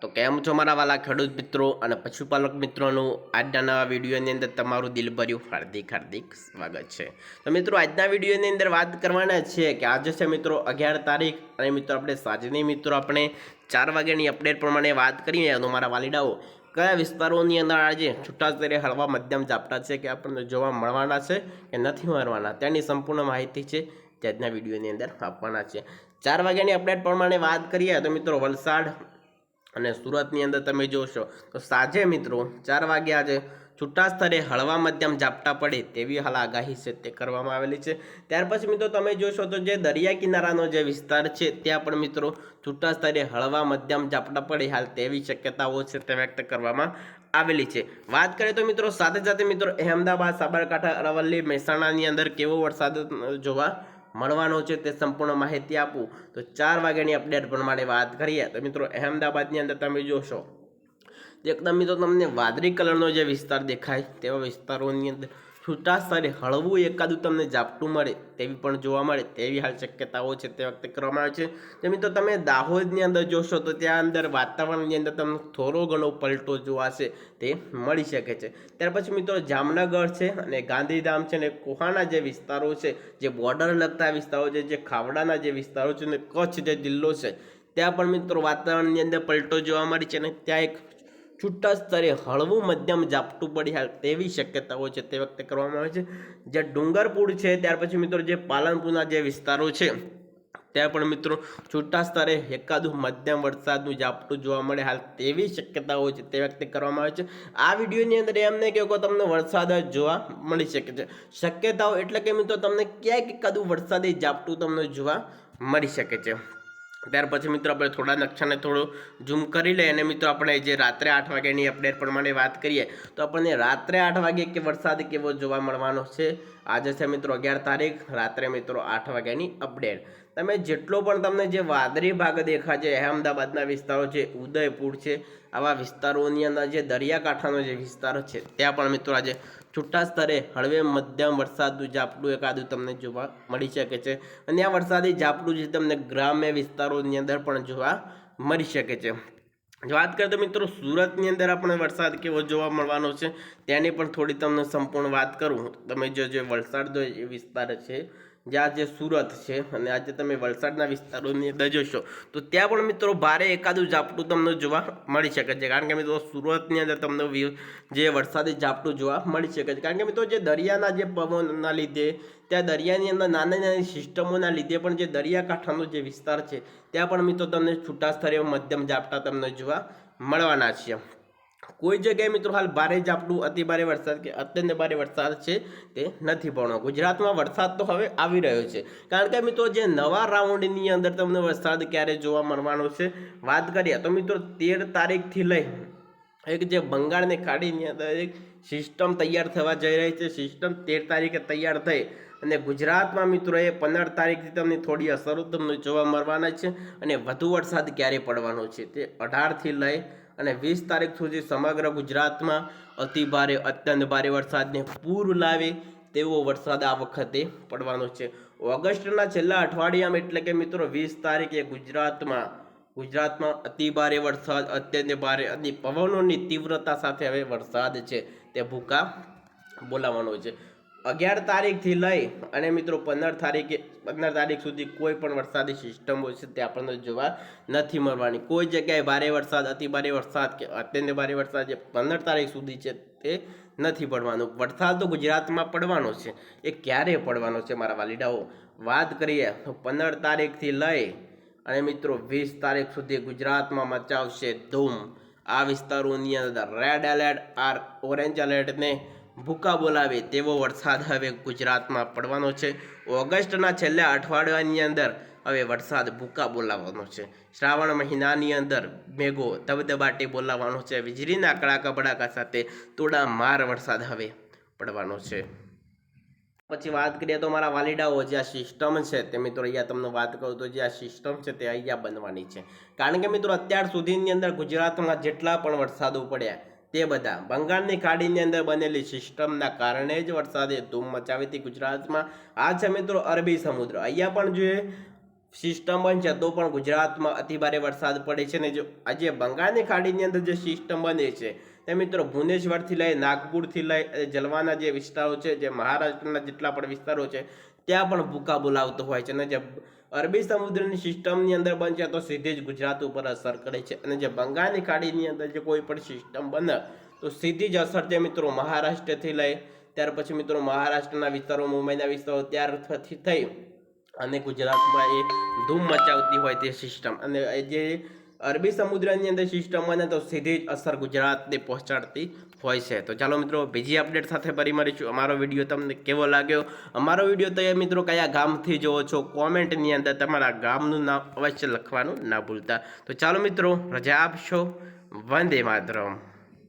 તો કેમ છો મારા વાલા ખેડૂત મિત્રો અને પશુપાલક મિત્રોનું આજના નવા વિડીયોની અંદર તમારું દિલભર્યું હાર્દિક સ્વાગત છે। તો મિત્રો આજના વિડીયોની અંદર વાત કરવાના છે કે આજે છે મિત્રો 11 તારીખ અને મિત્રો આપણે સાંજની મિત્રો આપણે 4 વાગ્યાની અપડેટ પ્રમાણે વાત કરીએ તો મારા વાલીડાઓ કયા વિસ્તારોની અંદર આજે છૂટાછવાયા હળવા મધ્યમ ઝાપટા છે કે આપણને જોવા મળવાના છે કે નથી મળવાના તેની સંપૂર્ણ માહિતી છે જે આજના વિડીયોની અંદર આપવાના છે। 4 વાગ્યાની અપડેટ પ્રમાણે વાત કરીએ તો મિત્રો વલસાડ અને સુરતની અંદર તમે જોશો તો સાંજે મિત્રો 4 વાગ્યા આજે છૂટા સ્તરે હળવા મધ્યમ ઝાપટા પડે તેવી હાલ આગાહી છે તે કરવામાં આવેલી છે। ત્યાર પછી મિત્રો તમે જોશો તો જે દરિયા કિનારાનો જે વિસ્તાર છે ત્યાં પણ મિત્રો છૂટા સ્તરે હળવા મધ્યમ ઝાપટા પડે હાલ તેવી શક્યતાઓ છે તે વ્યક્ત કરવામાં આવેલી છે। વાત કરીએ તો મિત્રો સાથે સાથે મિત્રો અહેમદાબાદ, સાબરકાંઠા, અરવલ્લી, મહેસાણાની અંદર કેવો વરસાદ જોવા મળવાનો છે તે સંપૂર્ણ માહિતી આપું તો 4 વાગ્યાની અપડેટ પ્રમાણે વાત કરીએ તો મિત્રો અહેમદાબાદની અંદર તમે જોશો એકદમ મિત્રો તમને વાદળી કલરનો જે વિસ્તાર દેખાય તેવા વિસ્તારોની અંદર છૂટા સ્તરે હળવું એકાદું તમને ઝાપટું મળે તેવી પણ જોવા મળે તેવી હાલ શક્યતાઓ છે તે વખતે કરવામાં આવે છે। તો મિત્રો તમે દાહોદની અંદર જોશો તો ત્યાં અંદર વાતાવરણની અંદર તમને થોડો ઘણો પલટો જોવાશે તે મળી શકે છે। ત્યાર પછી મિત્રો જામનગર છે અને ગાંધીધામ છે અને કોહાના જે વિસ્તારો છે જે બોર્ડર લગતા વિસ્તારો છે જે ખાવડાના જે વિસ્તારો છે અને કચ્છ જે જિલ્લો છે ત્યાં પણ મિત્રો વાતાવરણની અંદર પલટો જોવા મળી છે અને ત્યાં એક છૂટા સ્તરે હળવું મધ્યમ ઝાપટું પડી હાલ તેવી શક્યતાઓ છે તે વખતે કરવામાં આવે છે। જે ડુંગરપુર છે ત્યાર પછી મિત્રો જે પાલનપુરના જે વિસ્તારો છે ત્યાં પણ મિત્રો છૂટા સ્તરે એકાદું મધ્યમ વરસાદનું ઝાપટું જોવા મળે હાલ તેવી શક્યતાઓ છે તે વ્યક્ત કરવામાં આવે છે। આ વિડીયોની અંદર એમ નહીં કે તમને વરસાદ જોવા મળી શકે છે શક્યતાઓ એટલે કે મિત્રો તમને ક્યાંક એકાદું વરસાદી ઝાપટું તમને જોવા મળી શકે છે। ત્યાર પછી મિત્રો આપણે થોડા નકશાને થોડું ઝૂમ કરી લઈએ અને મિત્રો આપણે જે રાત્રે 8 વાગ્યાની અપડેટ પ્રમાણે વાત કરીએ તો આપણને રાત્રે 8 વાગે કે વરસાદ કેવો જોવા મળવાનો છે। આજે છે મિત્રો 11 તારીખ રાત્રે મિત્રો 8 વાગ્યાની અપડેટ તમે જેટલો પણ તમને જે વાદળી ભાગ દેખાય છે અહેમદાબાદના વિસ્તારો છે, ઉદયપુર છે, આવા વિસ્તારોની અંદર જે દરિયાકાંઠાનો જે વિસ્તાર છે ત્યાં પણ મિત્રો આજે છૂટા સ્તરે હળવે મધ્યમ વરસાદનું ઝાપટું એકાદું તમને જોવા મળી શકે છે અને આ વરસાદી ઝાપટું જે તમને ગ્રામ્ય વિસ્તારોની અંદર પણ જોવા મળી શકે છે। વાત કરીએ તો મિત્રો સુરતની અંદર આપણે વરસાદ કેવો જોવા મળવાનો છે તેની પણ થોડી તમને સંપૂર્ણ વાત કરું તમે જે વલસાડ જે વિસ્તાર છે જ્યાં જે સુરત છે અને આજે તમે વલસાડના વિસ્તારોની અંદર જોશો તો ત્યાં પણ મિત્રો ભારે એકાદું ઝાપટું તમને જોવા મળી શકે છે કારણ કે મિત્રો સુરતની અંદર તમને જે વરસાદી ઝાપટું જોવા મળી શકે છે કારણ કે મિત્રો જે દરિયાના જે પવનના લીધે ત્યાં દરિયાની અંદર નાની નાની સિસ્ટમોના લીધે પણ જે દરિયાકાંઠાનો જે વિસ્તાર છે ત્યાં પણ મિત્રો તમને છૂટા સ્તરે મધ્યમ ઝાપટા તમને જોવા મળવાના છે। કોઈ જગ્યાએ મિત્રો હાલ ભારે ઝાપટું અતિ ભારે વરસાદ કે અત્યંત ભારે વરસાદ છે તે નથી પડવાનો। ગુજરાતમાં વરસાદ તો હવે આવી રહ્યો છે કારણ કે મિત્રો જે નવા રાઉન્ડની અંદર તમને વરસાદ ક્યારે જોવા મળવાનો છે વાત કરીએ તો મિત્રો 13 તારીખથી લઈ એક જે બંગાળની ખાડીની અંદર એક સિસ્ટમ તૈયાર થવા જઈ રહી છે। સિસ્ટમ 13 તારીખે તૈયાર થઈ અને ગુજરાતમાં મિત્રો એ 15 તારીખથી તમને થોડી અસરો તમને જોવા મળવાના છે અને વધુ વરસાદ ક્યારે પડવાનો છે તે 18થી લઈ અને 20 તારીખ સુધી સમગ્ર ગુજરાતમાં અતિ ભારે અત્યંત ભારે વરસાદને પૂર લાવે તેવો વરસાદ આ વખતે પડવાનો છે। ઓગસ્ટના છેલ્લા અઠવાડિયામાં એટલે કે મિત્રો 20 તારીખે ગુજરાતમાં અતિ ભારે વરસાદ અત્યંત ભારે અને પવનોની તીવ્રતા સાથે હવે વરસાદ છે તે ભૂકા બોલાવવાનો છે। 11 તારીખથી લઈ અને મિત્રો 15 તારીખ સુધી કોઈ પણ વરસાદી સિસ્ટમો છે તે આપણને જોવા નથી મળવાની। કોઈ જગ્યાએ ભારે વરસાદ અતિ ભારે વરસાદ કે અત્યંત ભારે વરસાદ જે 15 તારીખ સુધી છે તે નથી પડવાનો। વરસાદ તો ગુજરાતમાં પડવાનો છે એ ક્યારે પડવાનો છે મારા વાલીડાઓ વાત કરીએ તો 15 તારીખથી લઈ અને મિત્રો 20 તારીખ સુધી ગુજરાતમાં મચાવશે ધૂમ। આ વિસ્તારોની અંદર રેડ એલર્ટ ઓરેન્જ એલર્ટને ભૂકા બોલાવે તેવો વરસાદ હવે ગુજરાતમાં પડવાનો છે। ઓગસ્ટના છેલ્લા અઠવાડિયાની અંદર હવે વરસાદ ભૂકા બોલાવવાનો છે। શ્રાવણ મહિનાની અંદર મેઘો ધબધબાટી બોલાવવાનો છે। વીજળીના કડાકા ભડાકા સાથે તોડામાર વરસાદ હવે પડવાનો છે। પછી વાત કરીએ તો મારા વાલીડાઓ જે આ સિસ્ટમ છે તે મિત્રો અહીંયા તમને વાત કરું તો જે આ સિસ્ટમ છે તે અહીંયા બનવાની છે કારણ કે મિત્રો અત્યાર સુધીની અંદર ગુજરાતમાં જેટલા પણ વરસાદો પડ્યા તે બધા બંગાળની ખાડીની અંદર બનેલી સિસ્ટમના કારણે જ વરસાદે ધૂમ મચાવી હતી ગુજરાતમાં। આ છે મિત્રો અરબી સમુદ્ર અહીંયા પણ જોઈએ સિસ્ટમ બનશે તો પણ ગુજરાતમાં અતિભારે વરસાદ પડે છે. અને જો આજે બંગાળની ખાડીની અંદર જે સિસ્ટમ બને છે તે મિત્રો ભુવનેશ્વરથી લઈ નાગપુરથી લઈ જલવાના જે વિસ્તારો છે, જે મહારાષ્ટ્રના જેટલા પણ વિસ્તારો છે ત્યાં પણ ભૂકા બોલાવતો હોય છે. અને જે અરબી સમુદ્રની સિસ્ટમની અંદર બનશે તો સીધી જ ગુજરાત ઉપર અસર કરે છે. અને જે બંગાળની ખાડીની અંદર જે કોઈ પણ સિસ્ટમ બને તો સીધી જ અસર છે મિત્રો મહારાષ્ટ્રથી લઈ, ત્યાર પછી મિત્રો મહારાષ્ટ્રના વિસ્તારો, મુંબઈના વિસ્તારો ત્યારથી થઈ અને ગુજરાતમાં એ ધૂમ મચાવતી હોય તે સિસ્ટમ. અને જે અરબી સમુદ્રની અંદર સિસ્ટમ બને તો સીધી જ અસર ગુજરાતને પહોંચાડતી હોય છે. તો ચાલો મિત્રો બીજી અપડેટ સાથે ફરી મળીશું. અમારો વિડીયો તમને કેવો લાગ્યો, અમારો વિડીયો તો મિત્રો કયા ગામથી જોવો છો, કોમેન્ટની અંદર તમારા ગામનું નામ અવશ્ય લખવાનું ના ભૂલતા. તો ચાલો મિત્રો રજા આપશો. વંદે માતરમ.